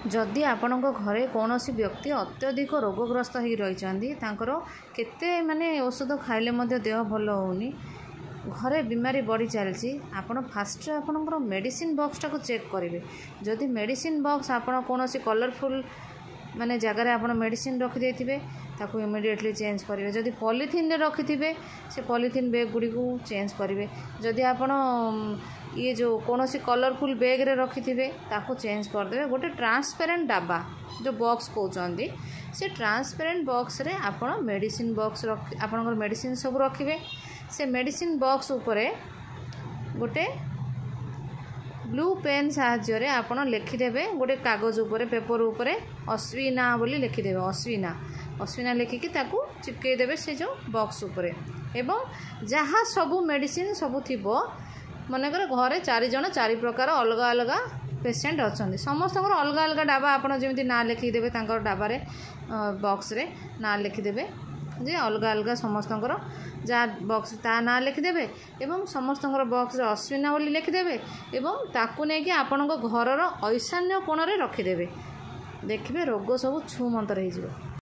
जदि आपण घरे कौन व्यक्ति अत्यधिक रोगग्रस्त हो रही केते माने औषध खाइले देह भल होनी घरे बीमारी बढ़ी चलती आपण फास्ट आपणकर मेडिसिन बॉक्स टाको चेक करेंगे। जदि मेडिसिन बॉक्स आपण कौन कलरफुल माने जगार आप मेडिसिन रखी थे ताकू इमिडिएटली चेंज करेंगे। जदि पॉलीथिन रखी थे से पॉलीथिन बैग गुड़ी को चेंज करेंगे। जदि आपण ये जो कौन कलरफुल बैग रे रखी थे ताकू चेंज करदे। गोटे ट्रांसपेरेंट डब्बा जो बॉक्स कहते से ट्रांसपेरेंट बॉक्स रे आपण मेडिसिन बॉक्स आपणकर मेडिसिन सब रखिए। से मेडिसिन बॉक्स उपरे गोटे ब्लू पेन साहाय्य आपण लिखिदेवे। गोटे कागज उपरे पेपर उपरे अश्विना बोली लिखिदेवे। अश्विना लिखिकी ताकू चिपकई देवे से जो बॉक्स उपरे। एवं जहाँ सबू मेडिसिन सबू थिबो मनकर घरे 4 जण 4 प्रकार अलग अलग पेसेंट अच्छा समस्त अलग अलग डाबा आपड़ जमी ना लिखिदेवे डाबारे बॉक्स रे ना लिखिदेवे जे अलग अलग समस्त जहाँ बॉक्स ता ना लिखिदेवे एवं समस्त बॉक्स रे अश्विना बोली लिखिदेवे एवं ताकू नहीं कि आपण घर ईशान्य कोण रे रखिदेवे। देखिए रोग सब छू मंतर हो।